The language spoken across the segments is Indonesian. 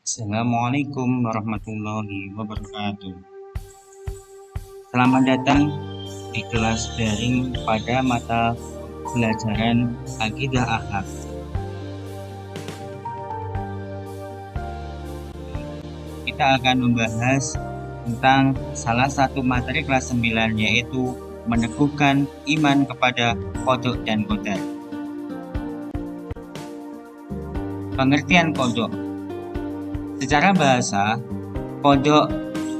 Assalamualaikum warahmatullahi wabarakatuh. Selamat datang di kelas daring pada mata pelajaran Akidah Akhlak. Kita akan membahas tentang salah satu materi kelas 9, yaitu meneguhkan iman kepada qada dan qadar. Pengertian qada. Secara bahasa, qada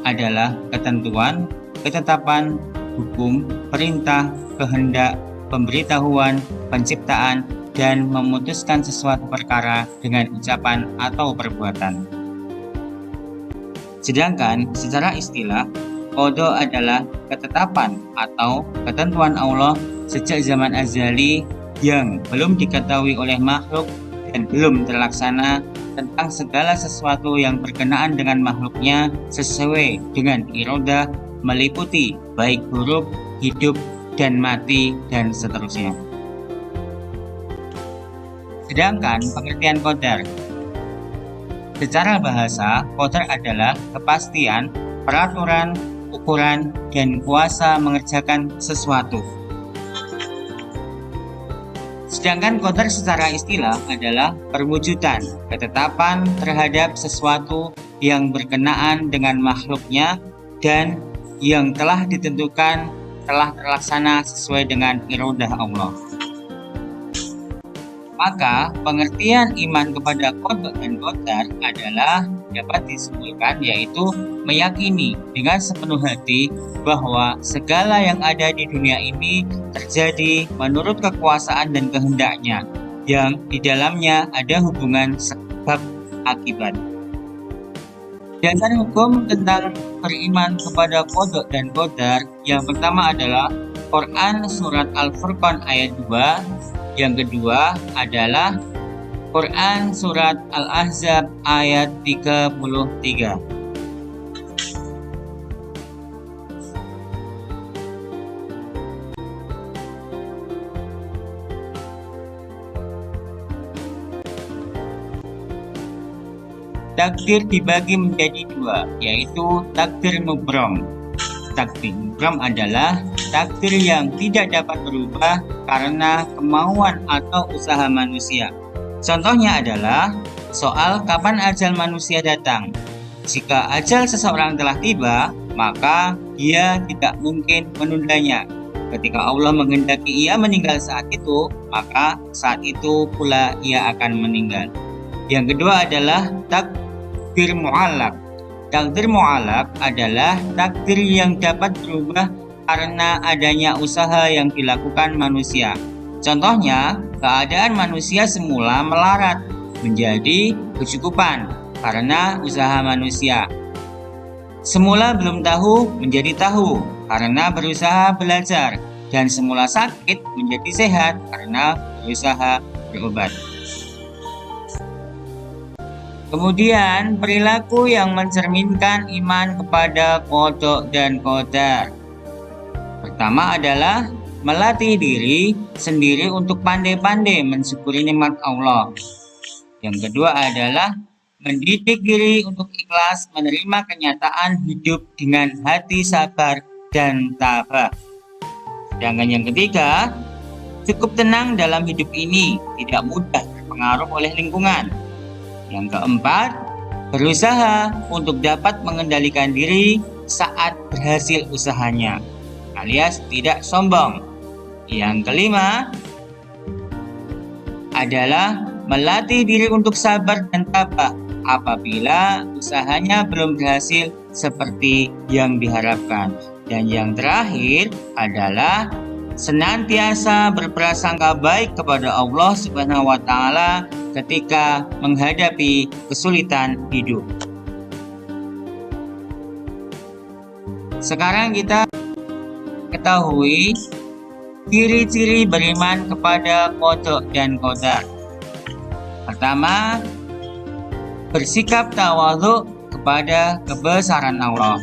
adalah ketentuan, ketetapan, hukum, perintah, kehendak, pemberitahuan, penciptaan, dan memutuskan sesuatu perkara dengan ucapan atau perbuatan. Sedangkan secara istilah, qada adalah ketetapan atau ketentuan Allah sejak zaman azali yang belum diketahui oleh makhluk dan belum terlaksana tentang segala sesuatu yang berkenaan dengan makhluknya sesuai dengan iradah, meliputi baik buruk, hidup, dan mati, dan seterusnya. Sedangkan pengertian qadar. Secara bahasa, qadar adalah kepastian, peraturan, ukuran, dan kuasa mengerjakan sesuatu. Sedangkan qadar secara istilah adalah perwujudan, ketetapan terhadap sesuatu yang berkenaan dengan makhluknya dan yang telah ditentukan telah terlaksana sesuai dengan iradah Allah. Maka pengertian iman kepada qada dan qadar adalah dapat disimpulkan yaitu meyakini dengan sepenuh hati bahwa segala yang ada di dunia ini terjadi menurut kekuasaan dan kehendaknya, yang di dalamnya ada hubungan sebab akibat. Dasar hukum tentang beriman kepada qada dan qadar yang pertama adalah Quran Surat Al-Furqan ayat 2. Yang kedua adalah Quran Surat Al-Ahzab ayat 33. Takdir dibagi menjadi dua, yaitu takdir mubram. Takdir mubram adalah takdir yang tidak dapat berubah karena kemauan atau usaha manusia. Contohnya adalah soal kapan ajal manusia datang. Jika ajal seseorang telah tiba, maka dia tidak mungkin menundanya. Ketika Allah menghendaki ia meninggal saat itu, maka saat itu pula ia akan meninggal. Yang kedua adalah takdir mu'allaq. Takdir mu'allaq adalah takdir yang dapat berubah karena adanya usaha yang dilakukan manusia. Contohnya, keadaan manusia semula melarat menjadi kecukupan karena usaha manusia. Semula belum tahu menjadi tahu karena berusaha belajar, dan semula sakit menjadi sehat karena berusaha berobat. Kemudian, perilaku yang mencerminkan iman kepada qada dan qadar. Pertama adalah melatih diri sendiri untuk pandai-pandai mensyukuri nikmat Allah. Yang kedua adalah mendidik diri untuk ikhlas menerima kenyataan hidup dengan hati sabar dan tabah. Sedangkan yang ketiga, cukup tenang dalam hidup ini, tidak mudah terpengaruh oleh lingkungan. Yang keempat, berusaha untuk dapat mengendalikan diri saat berhasil usahanya, alias tidak sombong. Yang kelima adalah melatih diri untuk sabar dan tabah apabila usahanya belum berhasil seperti yang diharapkan. Dan yang terakhir adalah senantiasa berprasangka baik kepada Allah Subhanahu wa taala ketika menghadapi kesulitan hidup. Sekarang kita ketahui ciri-ciri beriman kepada qada dan qadar. Pertama, bersikap tawadhu kepada kebesaran Allah.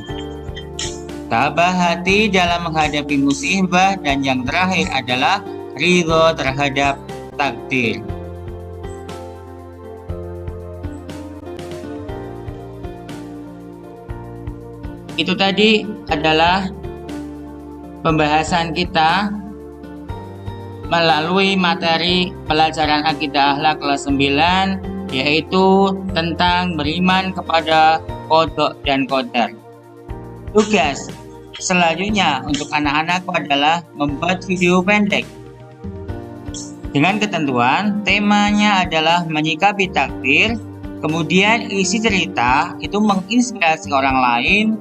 Tabah hati dalam menghadapi musibah, dan yang terakhir adalah ridho terhadap takdir. Itu tadi adalah pembahasan kita melalui materi pelajaran akidah akhlak kelas 9, yaitu tentang beriman kepada qada dan qadar. Tugas selanjutnya untuk anak-anakku adalah membuat video pendek dengan ketentuan temanya adalah menyikapi takdir, kemudian isi cerita itu menginspirasi orang lain,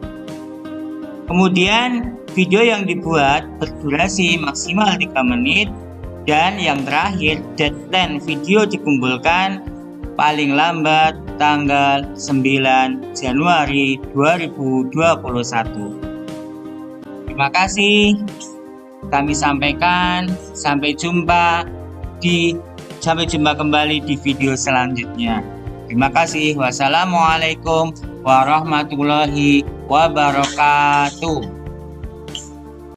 kemudian video yang dibuat berdurasi maksimal 3 menit, dan yang terakhir deadline video dikumpulkan paling lambat tanggal 9 Januari 2021. Terima kasih kami sampaikan, sampai jumpa kembali di video selanjutnya. Terima kasih. Wassalamualaikum warahmatullahi wabarakatuh.